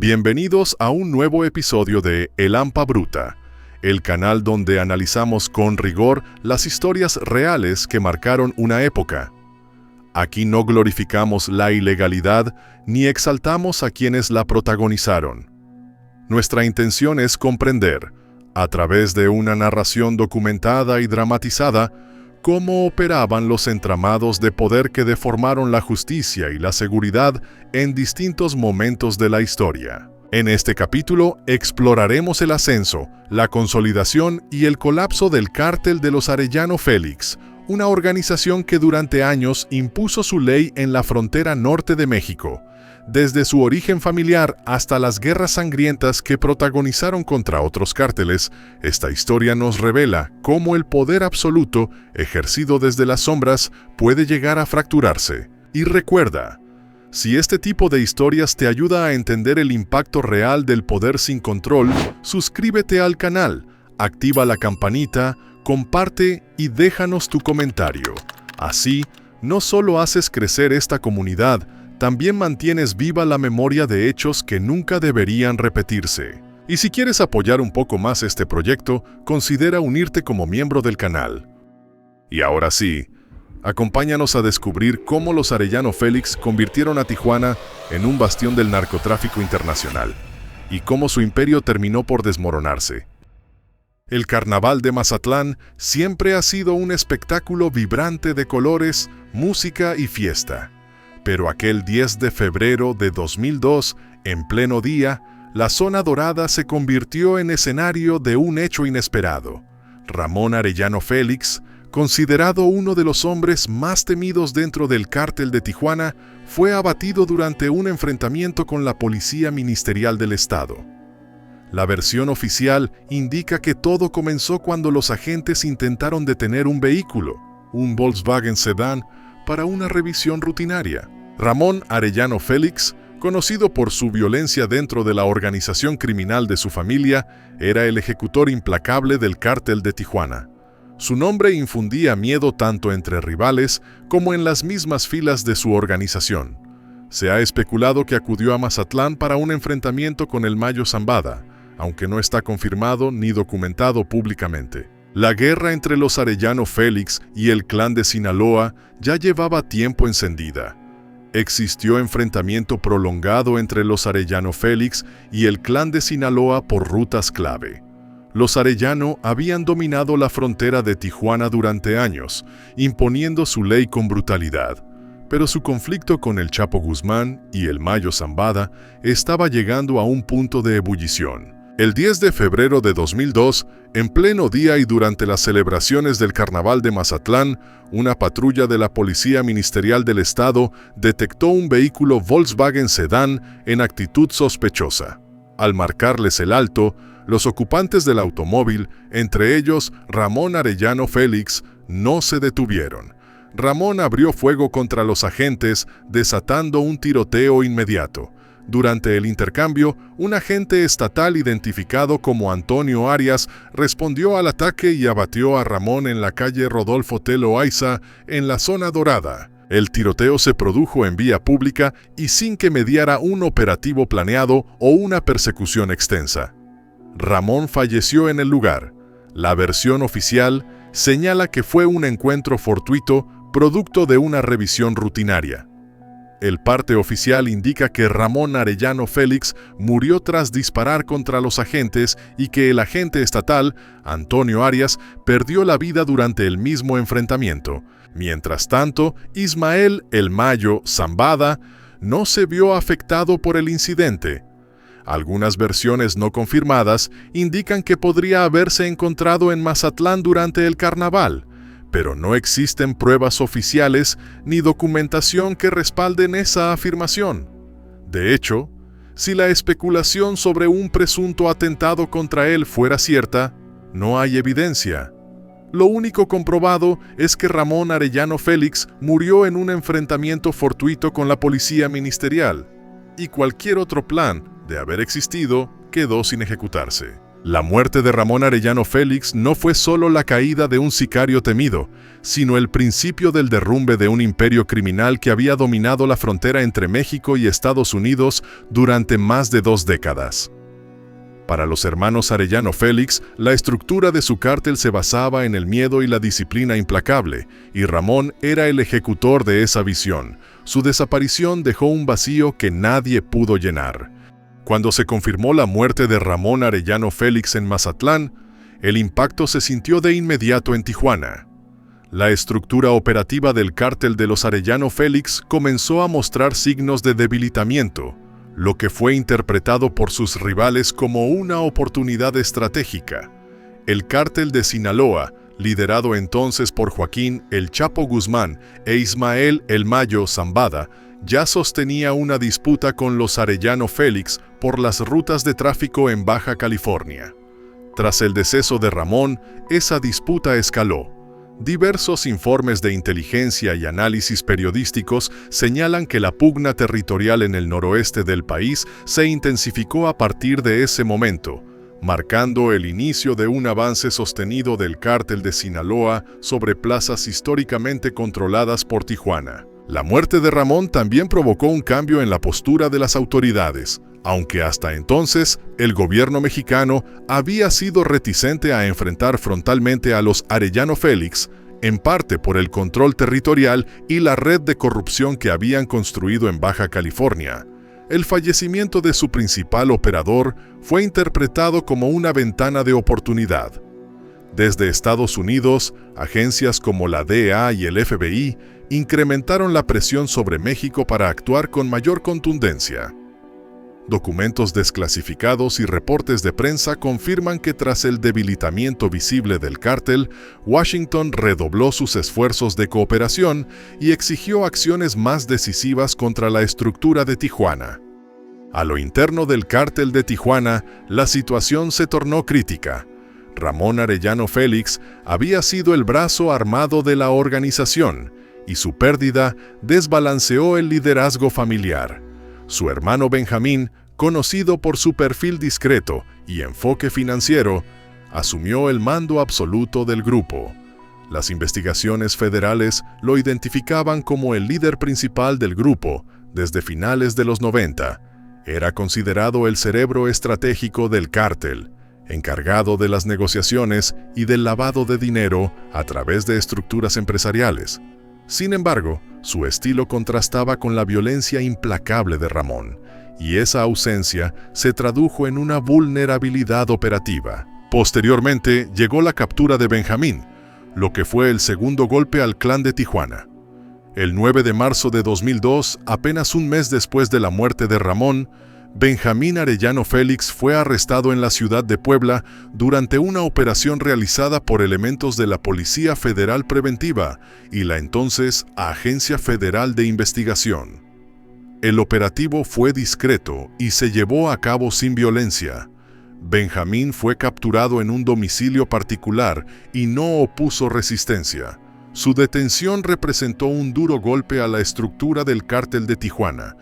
Bienvenidos a un nuevo episodio de El Hampa Bruta, el canal donde analizamos con rigor las historias reales que marcaron una época. Aquí no glorificamos la ilegalidad ni exaltamos a quienes la protagonizaron. Nuestra intención es comprender, a través de una narración documentada y dramatizada, cómo operaban los entramados de poder que deformaron la justicia y la seguridad en distintos momentos de la historia. En este capítulo exploraremos el ascenso, la consolidación y el colapso del Cártel de los Arellano Félix, una organización que durante años impuso su ley en la frontera norte de México, desde su origen familiar hasta las guerras sangrientas que protagonizaron contra otros cárteles. Esta historia nos revela cómo el poder absoluto, ejercido desde las sombras, puede llegar a fracturarse. Y recuerda, si este tipo de historias te ayuda a entender el impacto real del poder sin control, suscríbete al canal, activa la campanita, comparte y déjanos tu comentario. Así, no solo haces crecer esta comunidad, también mantienes viva la memoria de hechos que nunca deberían repetirse. Y si quieres apoyar un poco más este proyecto, considera unirte como miembro del canal. Y ahora sí, acompáñanos a descubrir cómo los Arellano Félix convirtieron a Tijuana en un bastión del narcotráfico internacional, y cómo su imperio terminó por desmoronarse. El Carnaval de Mazatlán siempre ha sido un espectáculo vibrante de colores, música y fiesta. Pero aquel 10 de febrero de 2002, en pleno día, la zona dorada se convirtió en escenario de un hecho inesperado. Ramón Arellano Félix, considerado uno de los hombres más temidos dentro del Cártel de Tijuana, fue abatido durante un enfrentamiento con la Policía Ministerial del Estado. La versión oficial indica que todo comenzó cuando los agentes intentaron detener un vehículo, un Volkswagen Sedán, para una revisión rutinaria. Ramón Arellano Félix, conocido por su violencia dentro de la organización criminal de su familia, era el ejecutor implacable del Cártel de Tijuana. Su nombre infundía miedo tanto entre rivales como en las mismas filas de su organización. Se ha especulado que acudió a Mazatlán para un enfrentamiento con el Mayo Zambada, aunque no está confirmado ni documentado públicamente. La guerra entre los Arellano Félix y el clan de Sinaloa ya llevaba tiempo encendida. Existió enfrentamiento prolongado entre los Arellano Félix y el clan de Sinaloa por rutas clave. Los Arellano habían dominado la frontera de Tijuana durante años, imponiendo su ley con brutalidad, pero su conflicto con el Chapo Guzmán y el Mayo Zambada estaba llegando a un punto de ebullición. El 10 de febrero de 2002, en pleno día y durante las celebraciones del Carnaval de Mazatlán, una patrulla de la Policía Ministerial del Estado detectó un vehículo Volkswagen Sedán en actitud sospechosa. Al marcarles el alto, los ocupantes del automóvil, entre ellos Ramón Arellano Félix, no se detuvieron. Ramón abrió fuego contra los agentes, desatando un tiroteo inmediato. Durante el intercambio, un agente estatal identificado como Antonio Arias respondió al ataque y abatió a Ramón en la calle Rodolfo T. Loaiza, en la zona dorada. El tiroteo se produjo en vía pública y sin que mediara un operativo planeado o una persecución extensa. Ramón falleció en el lugar. La versión oficial señala que fue un encuentro fortuito producto de una revisión rutinaria. El parte oficial indica que Ramón Arellano Félix murió tras disparar contra los agentes y que el agente estatal, Antonio Arias, perdió la vida durante el mismo enfrentamiento. Mientras tanto, Ismael El Mayo Zambada no se vio afectado por el incidente. Algunas versiones no confirmadas indican que podría haberse encontrado en Mazatlán durante el carnaval, pero no existen pruebas oficiales ni documentación que respalden esa afirmación. De hecho, si la especulación sobre un presunto atentado contra él fuera cierta, no hay evidencia. Lo único comprobado es que Ramón Arellano Félix murió en un enfrentamiento fortuito con la Policía Ministerial, y cualquier otro plan, de haber existido, quedó sin ejecutarse. La muerte de Ramón Arellano Félix no fue solo la caída de un sicario temido, sino el principio del derrumbe de un imperio criminal que había dominado la frontera entre México y Estados Unidos durante más de 2 décadas. Para los hermanos Arellano Félix, la estructura de su cártel se basaba en el miedo y la disciplina implacable, y Ramón era el ejecutor de esa visión. Su desaparición dejó un vacío que nadie pudo llenar. Cuando se confirmó la muerte de Ramón Arellano Félix en Mazatlán, el impacto se sintió de inmediato en Tijuana. La estructura operativa del cártel de los Arellano Félix comenzó a mostrar signos de debilitamiento, lo que fue interpretado por sus rivales como una oportunidad estratégica. El cártel de Sinaloa, liderado entonces por Joaquín El Chapo Guzmán e Ismael El Mayo Zambada, ya sostenía una disputa con los Arellano Félix por las rutas de tráfico en Baja California. Tras el deceso de Ramón, esa disputa escaló. Diversos informes de inteligencia y análisis periodísticos señalan que la pugna territorial en el noroeste del país se intensificó a partir de ese momento, marcando el inicio de un avance sostenido del cártel de Sinaloa sobre plazas históricamente controladas por Tijuana. La muerte de Ramón también provocó un cambio en la postura de las autoridades, aunque hasta entonces el gobierno mexicano había sido reticente a enfrentar frontalmente a los Arellano Félix, en parte por el control territorial y la red de corrupción que habían construido en Baja California. El fallecimiento de su principal operador fue interpretado como una ventana de oportunidad. Desde Estados Unidos, agencias como la DEA y el FBI incrementaron la presión sobre México para actuar con mayor contundencia. Documentos desclasificados y reportes de prensa confirman que tras el debilitamiento visible del cártel, Washington redobló sus esfuerzos de cooperación y exigió acciones más decisivas contra la estructura de Tijuana. A lo interno del cártel de Tijuana, la situación se tornó crítica. Ramón Arellano Félix había sido el brazo armado de la organización, y su pérdida desbalanceó el liderazgo familiar. Su hermano Benjamín, conocido por su perfil discreto y enfoque financiero, asumió el mando absoluto del grupo. Las investigaciones federales lo identificaban como el líder principal del grupo desde finales de los 90. Era considerado el cerebro estratégico del cártel, encargado de las negociaciones y del lavado de dinero a través de estructuras empresariales. Sin embargo, su estilo contrastaba con la violencia implacable de Ramón, y esa ausencia se tradujo en una vulnerabilidad operativa. Posteriormente, llegó la captura de Benjamín, lo que fue el segundo golpe al clan de Tijuana. El 9 de marzo de 2002, apenas un mes después de la muerte de Ramón, Benjamín Arellano Félix fue arrestado en la ciudad de Puebla durante una operación realizada por elementos de la Policía Federal Preventiva y la entonces Agencia Federal de Investigación. El operativo fue discreto y se llevó a cabo sin violencia. Benjamín fue capturado en un domicilio particular y no opuso resistencia. Su detención representó un duro golpe a la estructura del cártel de Tijuana.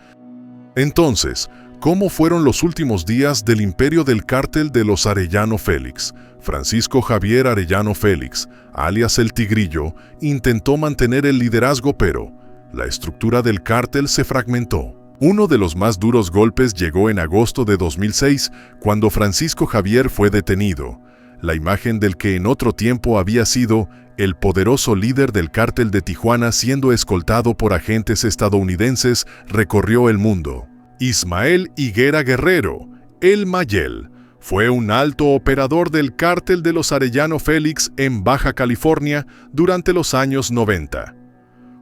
Entonces, ¿cómo fueron los últimos días del imperio del cártel de los Arellano Félix? Francisco Javier Arellano Félix, alias El Tigrillo, intentó mantener el liderazgo, pero la estructura del cártel se fragmentó. Uno de los más duros golpes llegó en agosto de 2006, cuando Francisco Javier fue detenido. La imagen del que en otro tiempo había sido el poderoso líder del cártel de Tijuana siendo escoltado por agentes estadounidenses recorrió el mundo. Ismael Higuera Guerrero, El Mayel, fue un alto operador del cártel de los Arellano Félix en Baja California durante los años 90.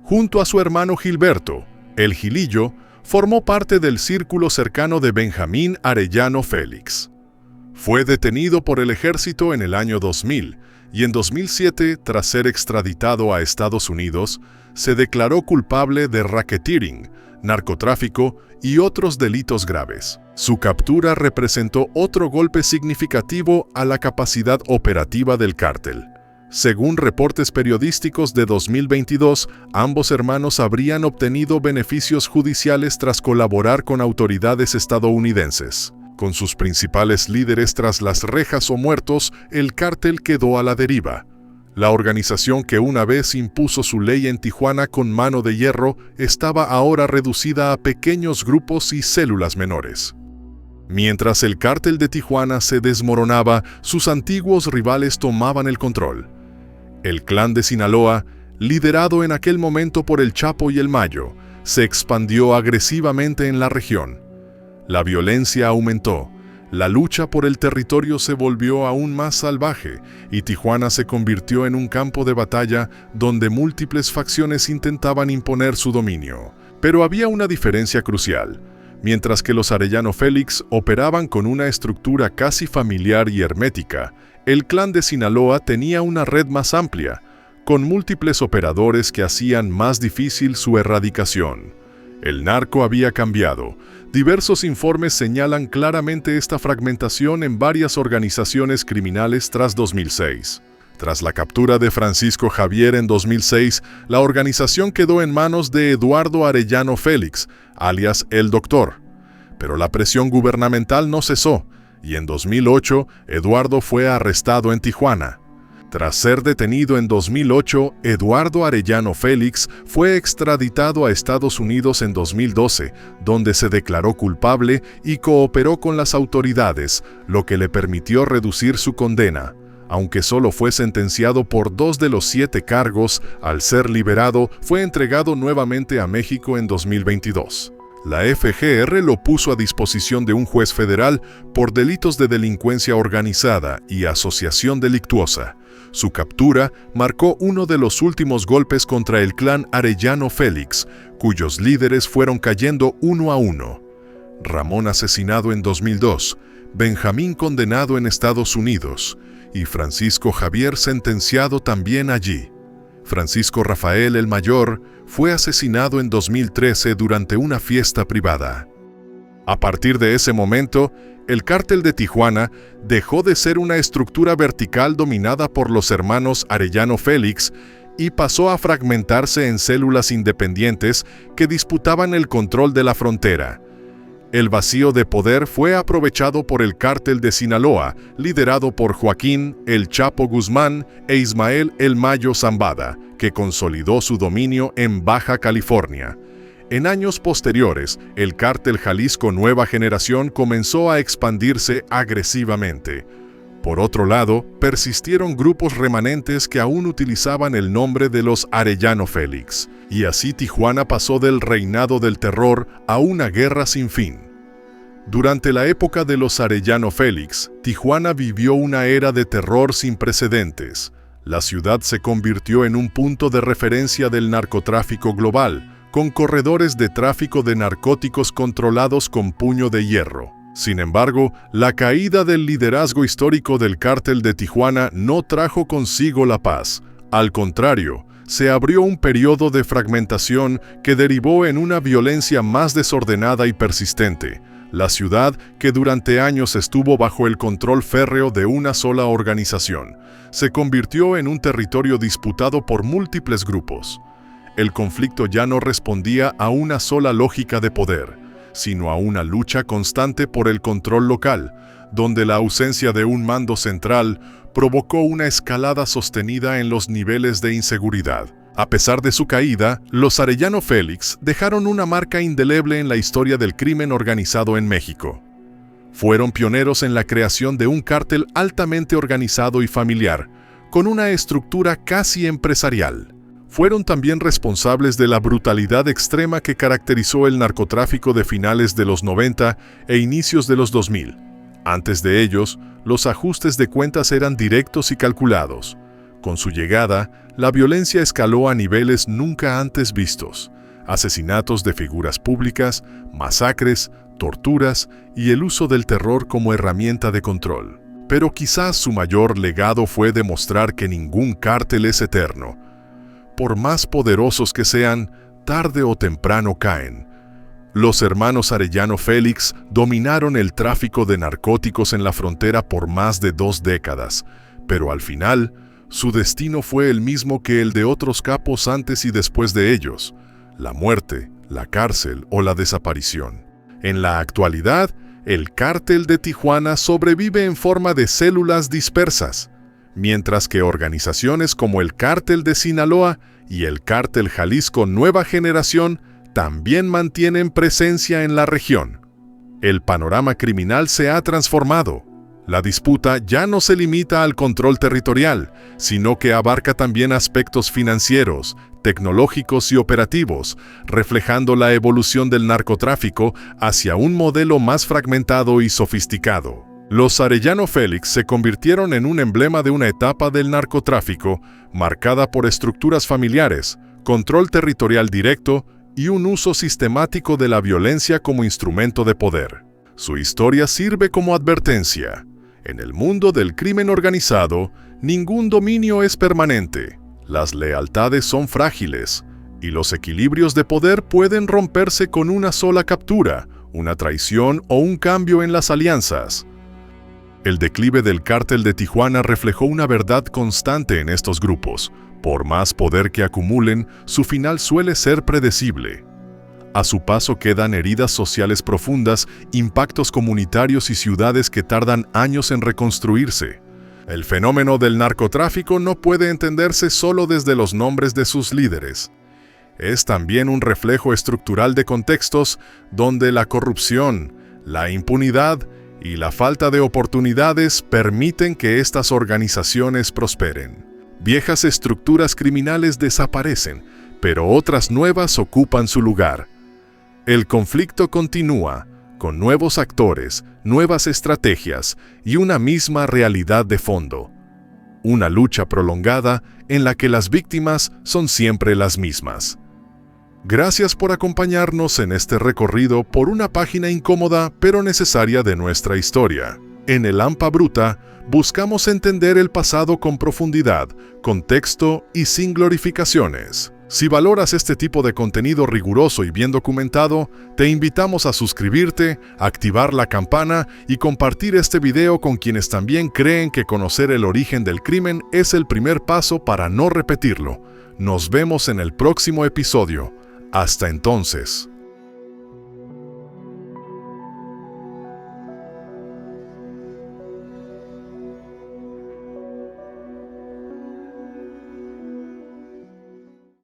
Junto a su hermano Gilberto, El Gilillo, formó parte del círculo cercano de Benjamín Arellano Félix. Fue detenido por el ejército en el año 2000 y en 2007, tras ser extraditado a Estados Unidos, se declaró culpable de racketeering, narcotráfico y otros delitos graves. Su captura representó otro golpe significativo a la capacidad operativa del cártel. Según reportes periodísticos de 2022, ambos hermanos habrían obtenido beneficios judiciales tras colaborar con autoridades estadounidenses. Con sus principales líderes tras las rejas o muertos, el cártel quedó a la deriva. La organización que una vez impuso su ley en Tijuana con mano de hierro estaba ahora reducida a pequeños grupos y células menores. Mientras el cártel de Tijuana se desmoronaba, sus antiguos rivales tomaban el control. El clan de Sinaloa, liderado en aquel momento por el Chapo y el Mayo, se expandió agresivamente en la región. La violencia aumentó, la lucha por el territorio se volvió aún más salvaje y Tijuana se convirtió en un campo de batalla donde múltiples facciones intentaban imponer su dominio. Pero había una diferencia crucial. Mientras que los Arellano Félix operaban con una estructura casi familiar y hermética, el clan de Sinaloa tenía una red más amplia, con múltiples operadores que hacían más difícil su erradicación. El narco había cambiado. Diversos informes señalan claramente esta fragmentación en varias organizaciones criminales tras 2006. Tras la captura de Francisco Javier en 2006, la organización quedó en manos de Eduardo Arellano Félix, alias El Doctor. Pero la presión gubernamental no cesó, y en 2008, Eduardo fue arrestado en Tijuana. Tras ser detenido en 2008, Eduardo Arellano Félix fue extraditado a Estados Unidos en 2012, donde se declaró culpable y cooperó con las autoridades, lo que le permitió reducir su condena. Aunque solo fue sentenciado por 2 de los 7 cargos, al ser liberado, fue entregado nuevamente a México en 2022. La FGR lo puso a disposición de un juez federal por delitos de delincuencia organizada y asociación delictuosa. Su captura marcó uno de los últimos golpes contra el clan Arellano Félix, cuyos líderes fueron cayendo uno a uno. Ramón asesinado en 2002, Benjamín condenado en Estados Unidos y Francisco Javier sentenciado también allí. Francisco Rafael el Mayor fue asesinado en 2013 durante una fiesta privada. A partir de ese momento, el cártel de Tijuana dejó de ser una estructura vertical dominada por los hermanos Arellano Félix y pasó a fragmentarse en células independientes que disputaban el control de la frontera. El vacío de poder fue aprovechado por el cártel de Sinaloa, liderado por Joaquín El Chapo Guzmán e Ismael El Mayo Zambada, que consolidó su dominio en Baja California. En años posteriores, el cártel Jalisco Nueva Generación comenzó a expandirse agresivamente. Por otro lado, persistieron grupos remanentes que aún utilizaban el nombre de los Arellano Félix, y así Tijuana pasó del reinado del terror a una guerra sin fin. Durante la época de los Arellano Félix, Tijuana vivió una era de terror sin precedentes. La ciudad se convirtió en un punto de referencia del narcotráfico global, con corredores de tráfico de narcóticos controlados con puño de hierro. Sin embargo, la caída del liderazgo histórico del cártel de Tijuana no trajo consigo la paz. Al contrario, se abrió un periodo de fragmentación que derivó en una violencia más desordenada y persistente. La ciudad, que durante años estuvo bajo el control férreo de una sola organización, se convirtió en un territorio disputado por múltiples grupos. El conflicto ya no respondía a una sola lógica de poder, sino a una lucha constante por el control local, donde la ausencia de un mando central provocó una escalada sostenida en los niveles de inseguridad. A pesar de su caída, los Arellano Félix dejaron una marca indeleble en la historia del crimen organizado en México. Fueron pioneros en la creación de un cártel altamente organizado y familiar, con una estructura casi empresarial. Fueron también responsables de la brutalidad extrema que caracterizó el narcotráfico de finales de los 90 e inicios de los 2000. Antes de ellos, los ajustes de cuentas eran directos y calculados. Con su llegada, la violencia escaló a niveles nunca antes vistos. Asesinatos de figuras públicas, masacres, torturas y el uso del terror como herramienta de control. Pero quizás su mayor legado fue demostrar que ningún cártel es eterno. Por más poderosos que sean, tarde o temprano caen. Los hermanos Arellano Félix dominaron el tráfico de narcóticos en la frontera por más de 2 décadas, pero al final, su destino fue el mismo que el de otros capos antes y después de ellos: la muerte, la cárcel o la desaparición. En la actualidad, el Cártel de Tijuana sobrevive en forma de células dispersas, mientras que organizaciones como el Cártel de Sinaloa y el Cártel Jalisco Nueva Generación también mantienen presencia en la región. El panorama criminal se ha transformado. La disputa ya no se limita al control territorial, sino que abarca también aspectos financieros, tecnológicos y operativos, reflejando la evolución del narcotráfico hacia un modelo más fragmentado y sofisticado. Los Arellano Félix se convirtieron en un emblema de una etapa del narcotráfico marcada por estructuras familiares, control territorial directo y un uso sistemático de la violencia como instrumento de poder. Su historia sirve como advertencia. En el mundo del crimen organizado, ningún dominio es permanente. Las lealtades son frágiles y los equilibrios de poder pueden romperse con una sola captura, una traición o un cambio en las alianzas. El declive del Cártel de Tijuana reflejó una verdad constante en estos grupos. Por más poder que acumulen, su final suele ser predecible. A su paso quedan heridas sociales profundas, impactos comunitarios y ciudades que tardan años en reconstruirse. El fenómeno del narcotráfico no puede entenderse solo desde los nombres de sus líderes. Es también un reflejo estructural de contextos donde la corrupción, la impunidad y la falta de oportunidades permiten que estas organizaciones prosperen. Viejas estructuras criminales desaparecen, pero otras nuevas ocupan su lugar. El conflicto continúa, con nuevos actores, nuevas estrategias y una misma realidad de fondo. Una lucha prolongada en la que las víctimas son siempre las mismas. Gracias por acompañarnos en este recorrido por una página incómoda pero necesaria de nuestra historia. En El Hampa Bruta, buscamos entender el pasado con profundidad, contexto y sin glorificaciones. Si valoras este tipo de contenido riguroso y bien documentado, te invitamos a suscribirte, activar la campana y compartir este video con quienes también creen que conocer el origen del crimen es el primer paso para no repetirlo. Nos vemos en el próximo episodio. Hasta entonces.